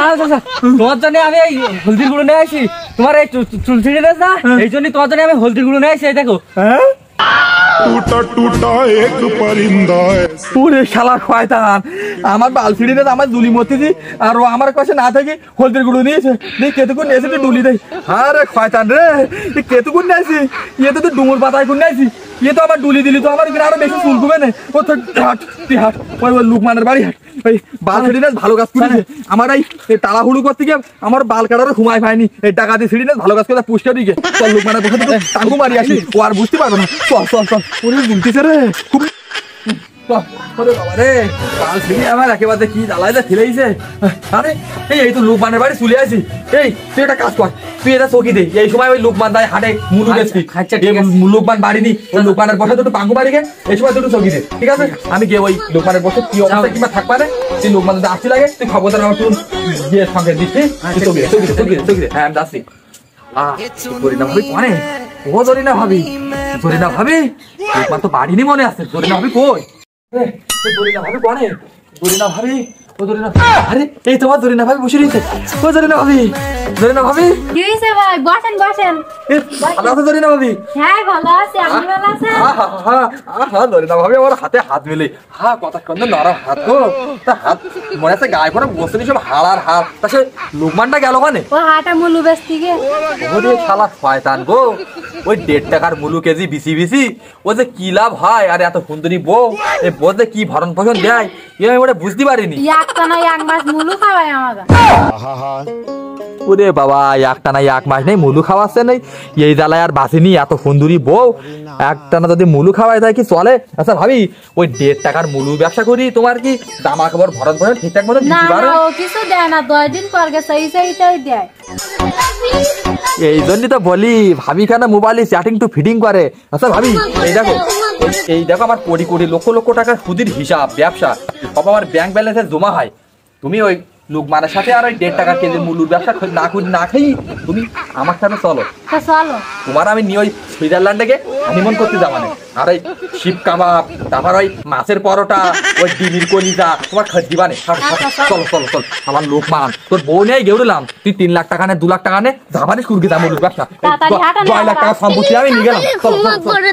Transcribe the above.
না চাচা, তোমার জন্য আমি এই হলদির গুঁড়ো নিয়ে আসি। তোমার এই চুল ছিঁড়ে না, এই জন্য তোমার জন্য আমি হলদির গুঁড়ো নিয়ে আসি। এই দেখো। टूटा टूटा एक परिंदा পুরে শালা শয়তান, আমার বাল ছিঁড়ে না, আমার দুলি মরতে দি, আর ও আমার কাছে না থেকে হলদির গুঁড়ো নিয়েছে। দেখ কেতুকুন নিয়েছে তো ডুলি দেয়। আরে শয়তান রে, কেতুকুন নিয়েছি, ইয়ে তো ডুমুর পাতায় কোন নিয়েছি, ইয়ে তো আমার ডুলি দিলি তো আমার আরো বেশি চুল কমে নেই। ও তো হাট তুই হাট, ওই লুকমানের বাড়ি হাট। ওই বাল ছিঁড়ি না ভালো কাজ করেছে। আমার এই তাড়াহুড়ো করতে গিয়ে আমার বাল কাটারও ঘুমাই পায়নি। এই টাকাতে ছিঁড়ি না ভালো কাজ করে পুষটা দিকে চল লুকমানের বসে টাঙ্গু মারি আসি, ও আর বুঝতে পারবো না। চল চল চল, ওরে বুঝতেছে রে খুব। বাল ছিঁড়ি আমার একেবারে কি জ্বালায় ফেলেছে। আরে এই তো লুকমানের বাড়ি চলে আসি। এই তুই একটা কাজ কর, তুই এটা চকি দে। এই সময় ওই লোকমান দায় হাটে মুলু গেছি, লোকমান বাড়ি নি, ওই লোকমানের বসে দুটো পাঙ্গু বাড়ি গে, এই সময় দুটো চকি দে, ঠিক আছে? আমি গিয়ে ওই লোকমানের বসে কি অবস্থা কিংবা থাকবা না, তুই লোকমান যদি আসতে লাগে তুই খবরদার আমার তুই গিয়ে সঙ্গে দিচ্ছি। হ্যাঁ আমি যাচ্ছি। না ভাবি কনে ও ধরি না ভাবি, ধরি না ভাবি লোকমান তো বাড়ি নি মনে আছে। ধরি না ভাবি কই, ধরি না ভাবি কনে, ধরি না ভাবি, ও ধরি না। আরে এই তোমার ধরি না ভাবি বসে রয়েছে। ও ধরি না ভাবি, ধরি না ভাবি। কি হইছে ভাই? বসেন বসেন। ভালো আছে ধরি না ভাবি? হ্যাঁ ভালো আছি, আপনি ভালো আছেন? হ্যাঁ ধরি না ভাবি, আমার হাতে হাত মিলে। হ্যাঁ কথা কন্দ নরম হাত গো, তা হাত মনে আছে গায়ে পরে বসে নি সব হাড় আর হাড়। তা সে লোকমানটা গেল কানে? ও হাটা মুলু বেচতি গে। ওরে শালা শয়তান গো, ওই 1.5 টাকার মুলু কেজি বিসি বিসি, ও যে কি লাভ হয়। আর এত সুন্দরী বউ, এই বউ যে কি ভরণ পোষণ দেয় এ আমি ওটা বুঝতে পারিনি। একটা না এক মাস মুলু খাওয়াই আমাকে। ওরে বাবা, একটা না এক মাস নেই মুলু খাওয়াচ্ছে নেই, এই জ্বালায় আর বাঁচিনি। এত সুন্দরী বউ একটা না যদি মুলু খাওয়াই তাই কি চলে? আচ্ছা ভাবি, ওই 1.5 টাকার মুলু ব্যবসা করি, তোমার কি জামা কাপড় ভরণ পোষণ ঠিকঠাক মতো দিতে পারো? না ও কিছু দেয় না, 10 দিন পর গেছে এইটাই দেয়। এই জন্যই তো বলি ভাবি কেন মোবাইলে চ্যাটিং টু ফিডিং করে। আচ্ছা ভাবি এই দেখো আমার কোটি কোটি লক্ষ লক্ষ টাকার সুদের হিসাব ব্যবসা সব আমার ব্যাংক ব্যালেন্সে জমা হয়। তুমি ওই লোকমানের সাথে আর ওই 1.5 টাকা কেজি মুলুর ব্যবসা না খাই তুমি আমার সাথে চলো। চলো, তোমার আমি নিয়ে ওই সুইজারল্যান্ডে গিয়ে হানিমুন করতে যাবো না। আর ওই শিব কাবাব, তারপর ওই মাছের পরোটা, ওই ডিমির কলিজা তোমার খাস দিবানে। চলো চলো চল, আমার লোকমান তোর বউ নিয়ে গেউড়লাম, তুই 3 লাখ টাকা নে 2 লাখ টাকা নে জাপানিস কুরকি দাম মুলুর ব্যবসা 2 লাখ টাকা সম্পত্তি আমি নিয়ে গেলাম। চলো চলো।